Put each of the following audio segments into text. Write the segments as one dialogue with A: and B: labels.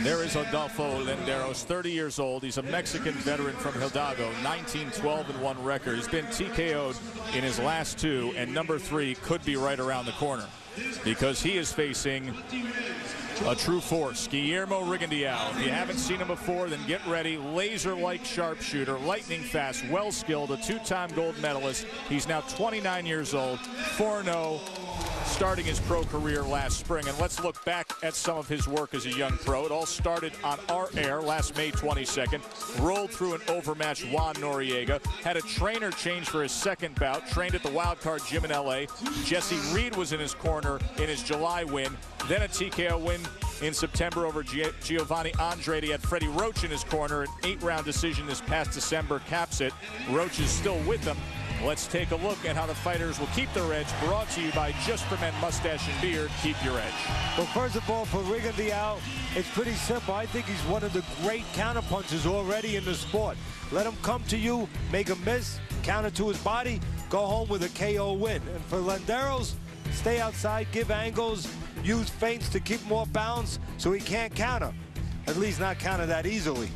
A: And there is Adolfo Landeros, 30 years old. He's a Mexican veteran from Hidalgo, 19-12-1 record. He's been TKO'd in his last two, and number 3 could be right around the corner because he is facing a true force, Guillermo Rigondeaux. If you haven't seen him before, then get ready. Laser-like sharpshooter, lightning fast, well-skilled, a 2-time gold medalist. He's now 29 years old, 4-0, starting his pro career last spring. And let's look back at some of his work as a young pro. It all started on our air last May 22nd. Rolled through an overmatched Juan Noriega. Had a trainer change for his second bout. Trained at the Wildcard Gym in LA. Jesse Reed was in his corner in his July win. Then a TKO win in September over Giovanni Andrade. He had Freddie Roach in his corner. An 8-round decision this past December caps it. Roach is still with them. Let's take a look at how the fighters will keep their edge. Brought to you by Just for Men Mustache and Beard. Keep your edge.
B: Well, first of all, for Rigondeaux, it's pretty simple. I think he's one of the great counterpunchers already in the sport. Let him come to you, make a miss, counter to his body, go home with a KO win. And for Landeros, stay outside, give angles, use feints to keep him off balance so he can't counter. At least not counter that easily.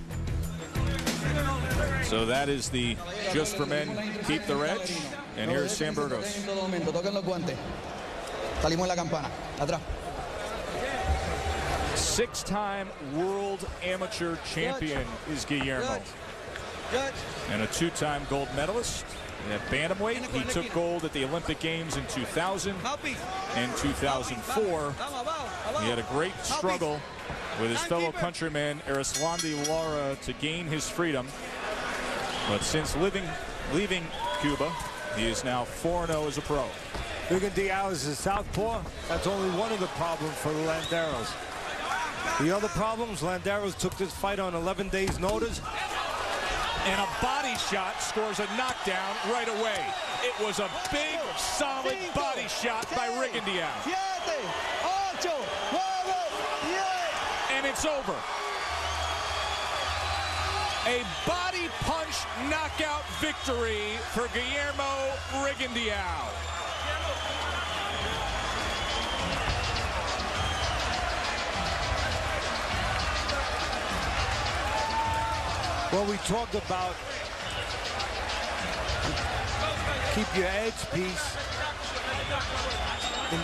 A: So that is the Just for Men Keep their Edge. And here's Sam Burgos. 6-time world amateur champion is Guillermo. And a 2-time gold medalist at bantamweight. He took gold at the Olympic Games in 2000 and 2004. He had a great struggle with his fellow countryman Arislandi Lara to gain his freedom. But since leaving Cuba, he is now 4-0 as a pro.
B: Rigondeaux is a southpaw. That's only one of the problems for the Landeros. The other problems, Landeros took this fight on 11 days' notice.
A: And a body shot scores a knockdown right away. It was a big, solid body shot by Rigondeaux. And it's over. A body punch knockout victory for Guillermo Rigondeaux.
B: Well, we talked about keep your edge piece in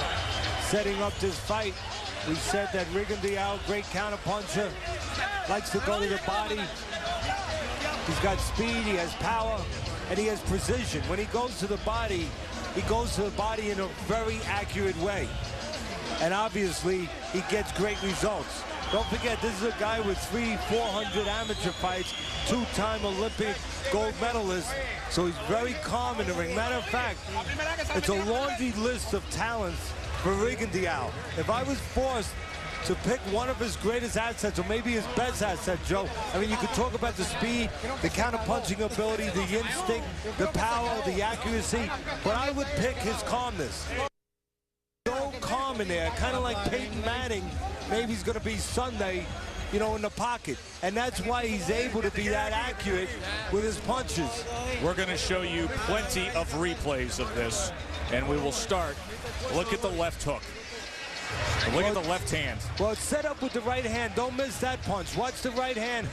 B: setting up this fight. We said that Rigondeaux, great counterpuncher, likes to go to the body. He's got speed, he has power, and he has precision. When he goes to the body, he goes to the body in a very accurate way. And obviously, he gets great results. Don't forget, this is a guy with 300-400 amateur fights, 2-time Olympic gold medalist, so he's very calm in the ring. Matter of fact, it's a laundry list of talents for Rigondeaux. If I was forced to pick one of his greatest assets, or maybe his best asset, Joe, I mean, you could talk about the speed, the counter-punching ability, the instinct, the power, the accuracy, but I would pick his calmness. So calm in there, kind of like Peyton Manning. Maybe he's going to be Sunday, you know, in the pocket. And that's why he's able to be that accurate with his punches.
A: We're going to show you plenty of replays of this. And we will start. Look at the left hook. Look at the left hand.
B: Well, it's set up with the right hand. Don't miss that punch. Watch the right hand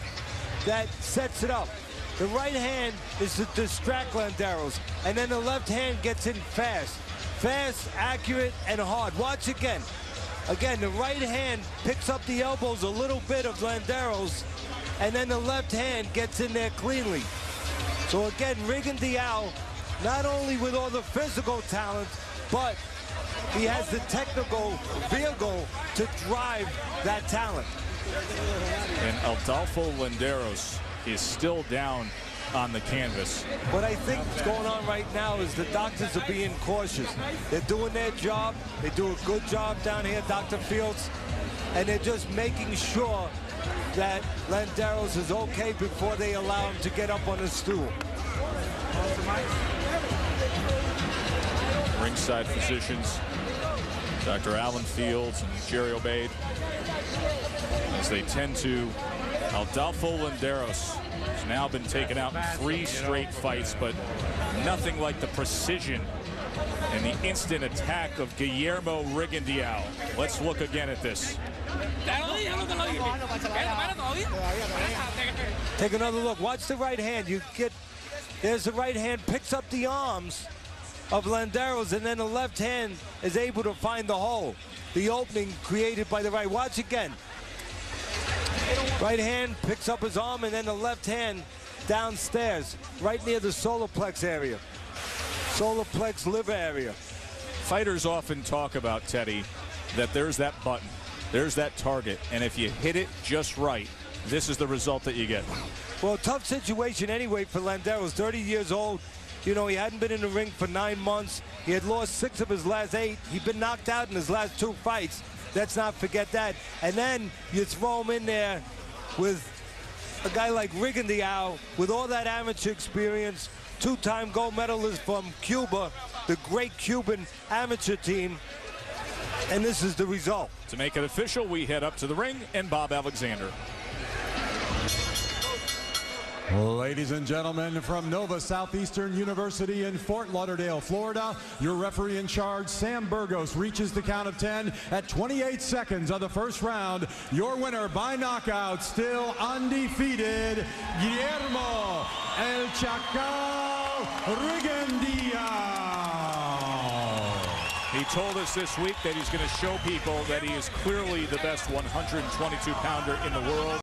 B: that sets it up. The right hand is to distract Landeros. And then the left hand gets in fast. Fast, accurate, and hard. Watch again. Again, the right hand picks up the elbows a little bit of Landeros, and then the left hand gets in there cleanly. So again, Rigondeaux, not only with all the physical talent, but he has the technical vehicle to drive that talent.
A: And Adolfo Landeros is still down on the canvas.
B: What I think is going on right now is the doctors are being cautious. They're doing their job. They do a good job down here, Dr. Fields, and they're just making sure that Landeros is okay before they allow him to get up on the stool.
A: Ringside physicians, Dr. Alan Fields and Jerry Obeid, as they tend to. Adolfo Landeros has now been taken out in 3 straight fights, but nothing like the precision and the instant attack of Guillermo Rigondeaux. Let's look again at this.
B: Take another look. Watch the right hand. There's the right hand, picks up the arms of Landeros, and then the left hand is able to find the hole, the opening created by the right. Watch again. Right hand picks up his arm, and then the left hand downstairs, right near the solar plex area, solar plex liver area.
A: Fighters often talk about, Teddy, that there's that button, there's that target, and if you hit it just right, this is the result that you get.
B: Well, tough situation anyway for Landeros, 30 years old. You know, he hadn't been in the ring for 9 months. He had lost 6 of his last 8. He'd been knocked out in his last 2 fights. Let's not forget that. And then you throw him in there with a guy like Rigondeaux, with all that amateur experience, 2-time gold medalist from Cuba, the great Cuban amateur team. And this is the result.
A: To make it official, we head up to the ring and Bob Alexander.
C: Ladies and gentlemen, from Nova Southeastern University in Fort Lauderdale, Florida, your referee in charge, Sam Burgos, reaches the count of 10 at 28 seconds of the first round. Your winner by knockout, still undefeated, Guillermo El Chacal Rigondeaux.
A: He told us this week that he's going to show people that he is clearly the best 122-pounder in the world.